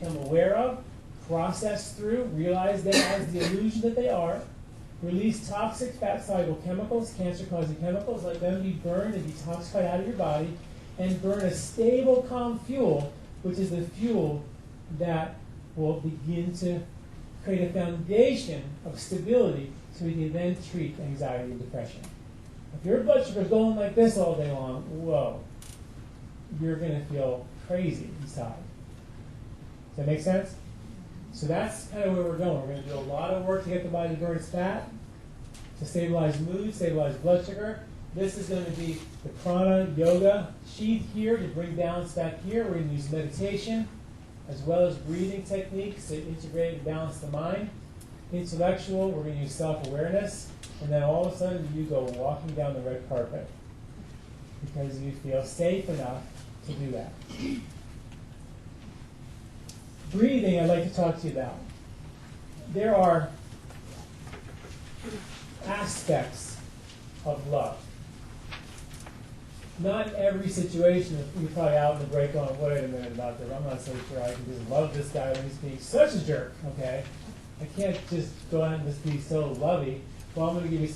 become aware of, process through, realize them as the illusion that they are, release toxic fat-soluble chemicals, cancer-causing chemicals, let them be burned and detoxified out of your body, and burn a stable, calm fuel, which is the fuel that will begin to create a foundation of stability so we can then treat anxiety and depression. If your blood sugar is going like this all day long, whoa, you're going to feel crazy inside. Does that make sense? So that's kind of where we're going. We're going to do a lot of work to get the body to burn its fat, to stabilize mood, stabilize blood sugar. This is going to be the prana yoga sheath here to bring balance back here. We're going to use meditation as well as breathing techniques to integrate and balance the mind. Intellectual, we're going to use self-awareness. And then all of a sudden you go walking down the red carpet because you feel safe enough to do that. Breathing, I'd like to talk to you about. There are aspects of love. Not every situation, you're probably out in the break going, wait a minute about this, I'm not so sure I can just love this guy when he's being such a jerk, okay? I can't just go out and just be so lovey. Well, I'm going to give you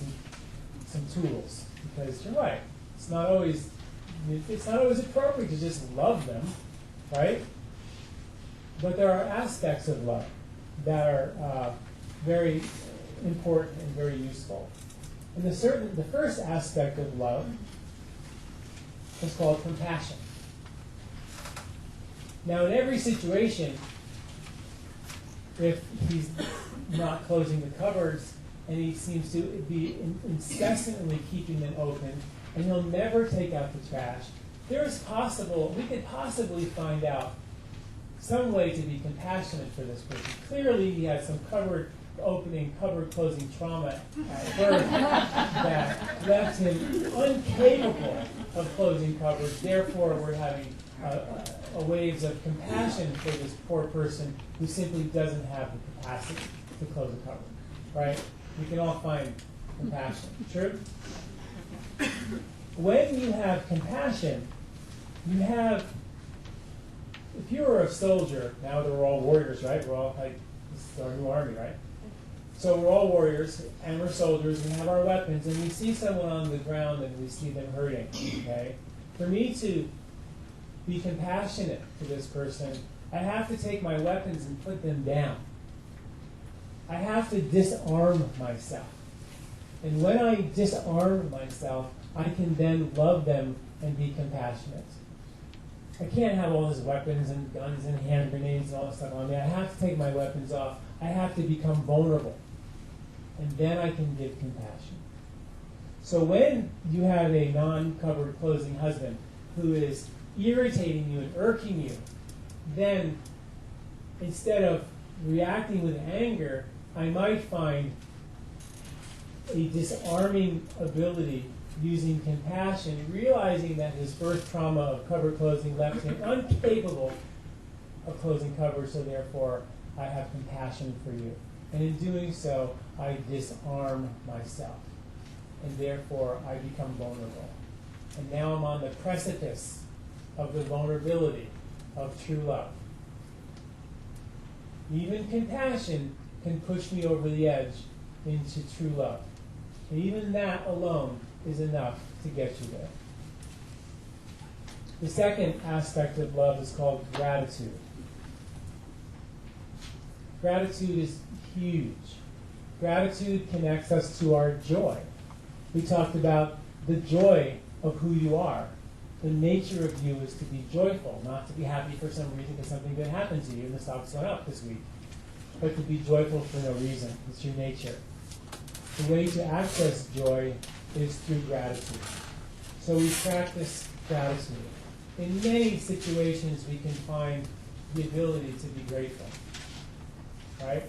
some tools, because you're right. It's not always appropriate to just love them, right? But there are aspects of love that are very important and very useful. And the first aspect of love is called compassion. Now, in every situation, if he's not closing the cupboards and he seems to be incessantly keeping them open and he'll never take out the trash, we could possibly find out some way to be compassionate for this person. Clearly, he had some cupboard closing trauma at birth that left him incapable of closing cupboards. Therefore, we're having waves of compassion for this poor person who simply doesn't have the capacity to close a cupboard. Right? We can all find compassion. True? When you have compassion, if you were a soldier, now that we're all warriors, right? We're all like, this is our new army, right? So we're all warriors, and we're soldiers, we have our weapons, and we see someone on the ground and we see them hurting, okay? For me to be compassionate to this person, I have to take my weapons and put them down. I have to disarm myself. And when I disarm myself, I can then love them and be compassionate. I can't have all these weapons and guns and hand grenades and all that stuff on me. I have to take my weapons off. I have to become vulnerable. And then I can give compassion. So when you have a non-cupboard closing husband who is irritating you and irking you, then instead of reacting with anger, I might find a disarming ability using compassion, realizing that his birth trauma of cupboard closing left him incapable of closing cupboards, so therefore I have compassion for you. And in doing so, I disarm myself. And therefore, I become vulnerable. And now I'm on the precipice of the vulnerability of true love. Even compassion can push me over the edge into true love. And even that alone is enough to get you there. The second aspect of love is called gratitude. Gratitude is huge. Gratitude connects us to our joy. We talked about the joy of who you are. The nature of you is to be joyful, not to be happy for some reason because something good happened to you and the stocks went up this week, but to be joyful for no reason. It's your nature. The way to access joy is through gratitude. So we practice gratitude. In many situations, we can find the ability to be grateful. Right?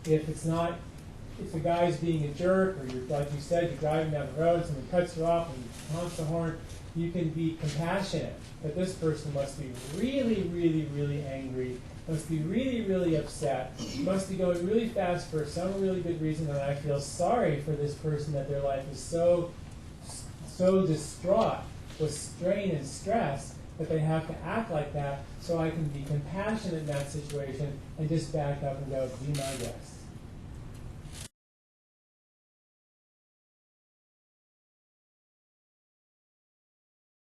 If the guy's being a jerk, or you're, like you said, you're driving down the road, someone cuts you off and you honks the horn, you can be compassionate. But this person must be really, really, really angry, must be really, really upset, must be going really fast for some really good reason, and I feel sorry for this person that their life is so distraught with strain and stress that they have to act like that, so I can be compassionate in that situation and just back up and go, be my guest.